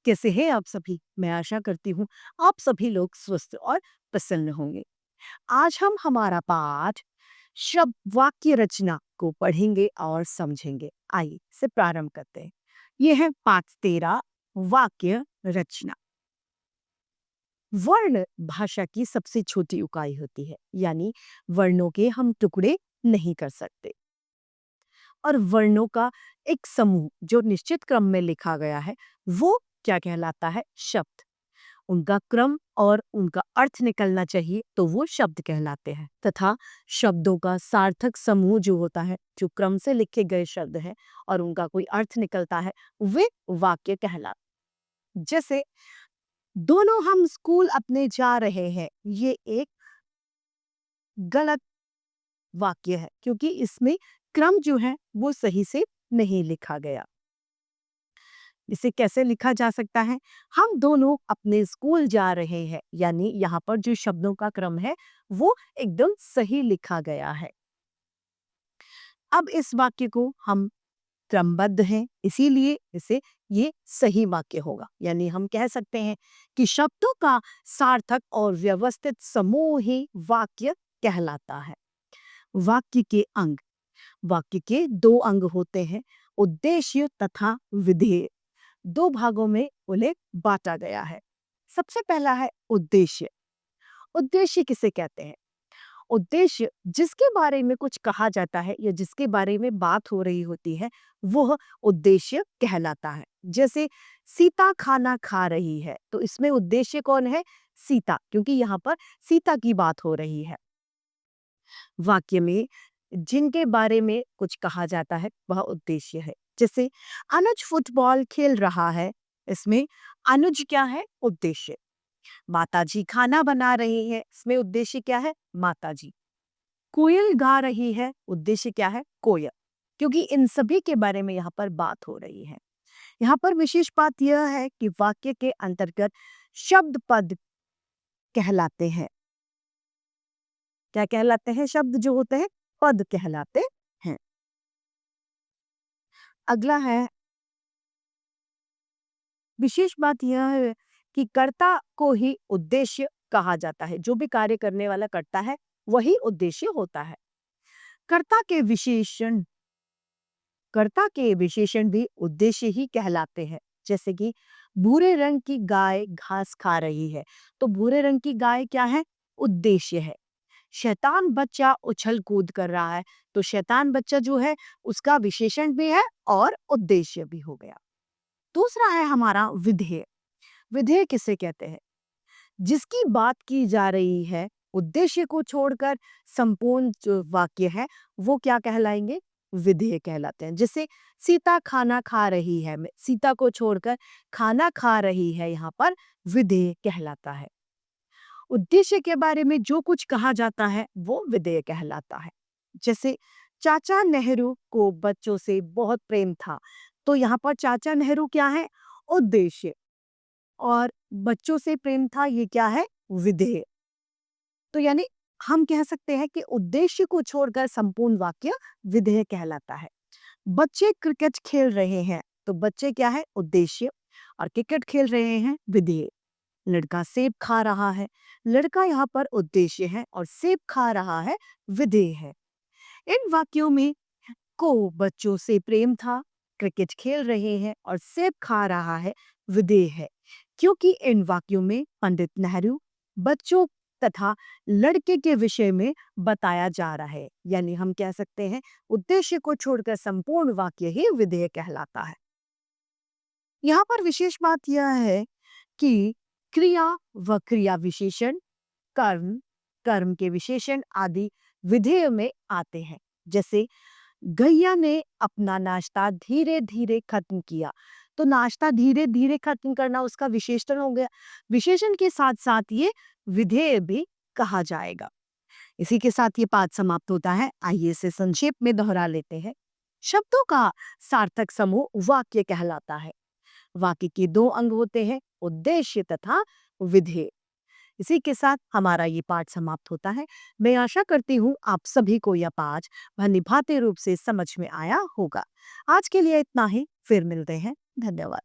कैसे हैं आप सभी? मैं आशा करती हूँ आप सभी लोग स्वस्थ और प्रसन्न होंगे। आज हम हमारा पाठ शब्द वाक्य रचना को पढ़ेंगे और समझेंगे। आइए से प्रारंभ करते हैं। ये है पाठ 13 वाक्य रचना। वर्ण भाषा की सबसे छोटी इकाई होती है, यानी वर्णों के हम टुकड़े नहीं कर सकते। और वर्णों का एक समूह जो निश्चित क्रम में लिखा गया है, वो क्या कहलाता है? शब्द। उनका क्रम और उनका अर्थ निकलना चाहिए तो वो शब्द कहलाते हैं। तथा शब्दों का सार्थक समूह जो होता है, जो क्रम से लिखे गए शब्द हैं और उनका कोई अर्थ निकलता है, वे वाक्य कहलाते। जैसे दोनों हम स्कूल अपने जा रहे हैं, ये एक गलत वाक्य है क्योंकि इसमें क्रम जो है वो सही से नहीं लिखा गया। इसे कैसे लिखा जा सकता है? हम दोनों अपने स्कूल जा रहे हैं, यानी यहाँ पर जो शब्दों का क्रम है वो एकदम सही लिखा गया है। अब इस वाक्य को हम क्रमबद्ध हैं, इसीलिए इसे ये सही वाक्य होगा। यानी हम कह सकते हैं कि शब्दों का सार्थक और व्यवस्थित समूह ही वाक्य कहलाता है। वाक्य के अंग। वाक्य के दो अंग होते हैं, उद्देश्य तथा विधेय। दो भागों में उन्हें बांटा गया है। सबसे पहला है उद्देश्य। उद्देश्य किसे कहते हैं? उद्देश्य जिसके बारे में कुछ कहा जाता है या जिसके बारे में बात हो रही होती है, वह उद्देश्य कहलाता है। जैसे सीता खाना खा रही है, तो इसमें उद्देश्य कौन है? सीता, क्योंकि यहाँ पर सीता की बात हो रही है। वाक्य में जिनके बारे में कुछ कहा जाता है वह उद्देश्य है। जैसे अनुज फुटबॉल खेल रहा है, इसमें अनुज क्या है? उद्देश्य। माताजी खाना बना रही है, इसमें उद्देश्य क्या है? माताजी। कोयल गा रही है, उद्देश्य क्या है? कोयल। क्योंकि इन सभी के बारे में यहाँ पर बात हो रही है। यहाँ पर विशेष बात यह है कि वाक्य के अंतर्गत शब्द पद कहलाते हैं। क्या कहलाते हैं? शब्द जो होते हैं पद कहलाते हैं। अगला है, विशेष बात यह है कि कर्ता को ही उद्देश्य कहा जाता है। जो भी कार्य करने वाला करता है वही उद्देश्य होता है। कर्ता के विशेषण कर्ता के विशेषण भी उद्देश्य ही कहलाते हैं। जैसे कि भूरे रंग की गाय घास खा रही है, तो भूरे रंग की गाय क्या है? उद्देश्य है। शैतान बच्चा उछल कूद कर रहा है, तो शैतान बच्चा जो है उसका विशेषण भी है और उद्देश्य भी हो गया। दूसरा है हमारा विधेय। विधेय किसे कहते हैं? जिसकी बात की जा रही है, उद्देश्य को छोड़कर संपूर्ण जो वाक्य है वो क्या कहलाएंगे? विधेय कहलाते हैं। जैसे सीता खाना खा रही है, में सीता को छोड़कर खाना खा रही है, यहाँ पर विधेय कहलाता है। उद्देश्य के बारे में जो कुछ कहा जाता है वो विधेय कहलाता है। जैसे चाचा नेहरू को बच्चों से बहुत प्रेम था, तो यहाँ पर चाचा नेहरू क्या है? उद्देश्य। और बच्चों से प्रेम था, ये क्या है? विधेय। तो यानी हम कह सकते हैं कि उद्देश्य को छोड़कर संपूर्ण वाक्य विधेय कहलाता है। बच्चे क्रिकेट खेल रहे हैं, तो बच्चे क्या है? उद्देश्य। और क्रिकेट खेल रहे हैं, विधेय। लड़का सेब खा रहा है, लड़का यहाँ पर उद्देश्य है और सेब खा रहा है, विधेय है। इन वाक्यों में को बच्चों से प्रेम था, क्रिकेट खेल रहे हैं और सेब खा रहा है, विधेय है। क्योंकि इन वाक्यों में पंडित नेहरू बच्चों तथा लड़के के विषय में बताया जा रहा है। यानी हम कह सकते हैं उद्देश्य को छोड़कर संपूर्ण वाक्य ही विधेय कहलाता है। यहाँ पर विशेष बात यह है कि क्रिया व क्रिया विशेषण, कर्म, कर्म के विशेषण आदि विधेय में आते हैं। जैसे गैया ने अपना नाश्ता धीरे धीरे खत्म किया, तो नाश्ता धीरे धीरे खत्म करना उसका विशेषण हो गया। विशेषण के साथ साथ ये विधेय भी कहा जाएगा। इसी के साथ ये पाठ समाप्त होता है। आइए इसे संक्षेप में दोहरा लेते हैं। शब्दों का सार्थक समूह वाक्य कहलाता है। वाक्य के दो अंग होते हैं, उद्देश्य तथा विधेय। इसी के साथ हमारा ये पाठ समाप्त होता है। मैं आशा करती हूँ आप सभी को यह पाठ निभाते रूप से समझ में आया होगा। आज के लिए इतना ही, फिर मिलते हैं। धन्यवाद।